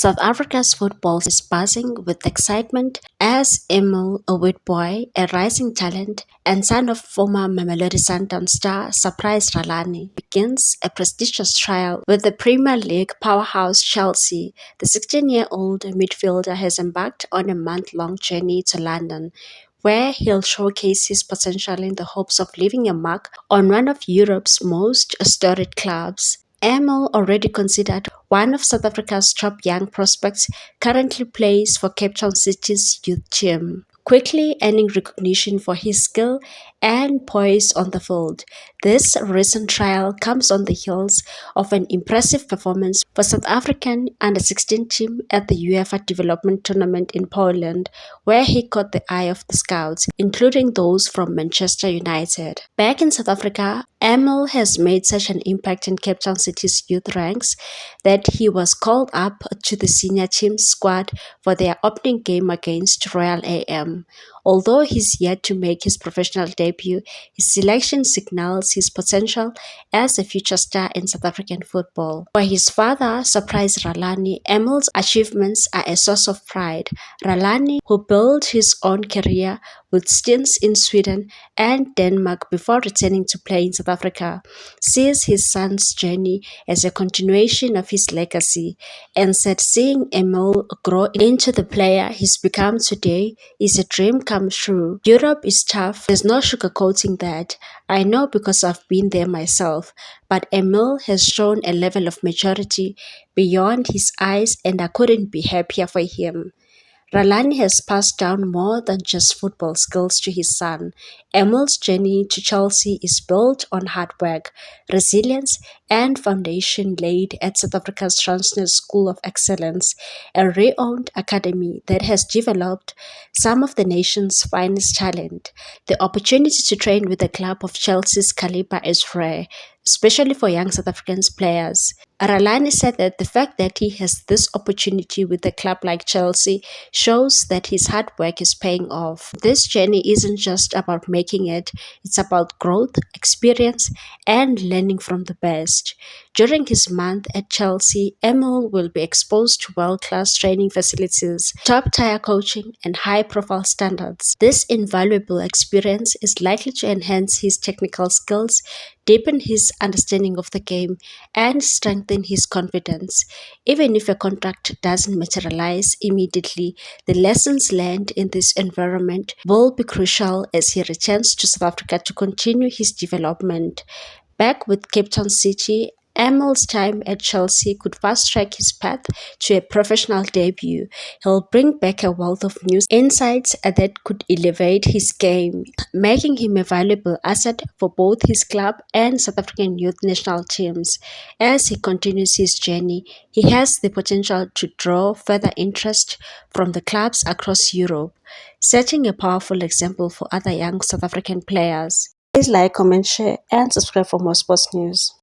South Africa's football is buzzing with excitement as Emil Witbooi, a rising talent and son of former Mamelodi Sundowns star Surprise Ralani, begins a prestigious trial with the Premier League powerhouse Chelsea. The 16-year-old midfielder has embarked on a month-long journey to London, where he'll showcase his potential in the hopes of leaving a mark on one of Europe's most storied clubs. Emil, already considered one of South Africa's top young prospects, currently plays for Cape Town City's youth team, quickly earning recognition for his skill and poise on the field. This recent trial comes on the heels of an impressive performance for South African under-16 team at the UEFA Development Tournament in Poland, where he caught the eye of the scouts, including those from Manchester United. Back in South Africa, Emil has made such an impact in Cape Town City's youth ranks that he was called up to the senior team squad for their opening game against Royal AM. Although he's yet to make his professional debut, his selection signals his potential as a future star in South African football. For his father, Surprise Ralani, Emil's achievements are a source of pride. Ralani, who built his own career with stints in Sweden and Denmark before returning to play in South Africa, sees his son's journey as a continuation of his legacy, and said seeing Emil grow into the player he's become today is a dream come true. Europe is tough, there's no sugarcoating that. I know because I've been there myself, but Emil has shown a level of maturity beyond his eyes and I couldn't be happier for him. Ralani has passed down more than just football skills to his son. Emil's journey to Chelsea is built on hard work, resilience, and foundation laid at South Africa's Transnet School of Excellence, a renowned academy that has developed some of the nation's finest talent. The opportunity to train with a club of Chelsea's caliber is rare, especially for young South African players. Ralani said that the fact that he has this opportunity with a club like Chelsea shows that his hard work is paying off. This journey isn't just about making it, it's about growth, experience, and learning from the best. During his month at Chelsea, Emil will be exposed to world-class training facilities, top-tier coaching, and high-profile standards. This invaluable experience is likely to enhance his technical skills, deepen his understanding of the game, and strengthen his confidence. Even if a contract doesn't materialize immediately, the lessons learned in this environment will be crucial as he returns to South Africa to continue his development. Back with Cape Town City, Emil's time at Chelsea could fast-track his path to a professional debut. He'll bring back a wealth of new insights that could elevate his game, making him a valuable asset for both his club and South African youth national teams. As he continues his journey, he has the potential to draw further interest from the clubs across Europe, setting a powerful example for other young South African players. Please like, comment, share, and subscribe for more sports news.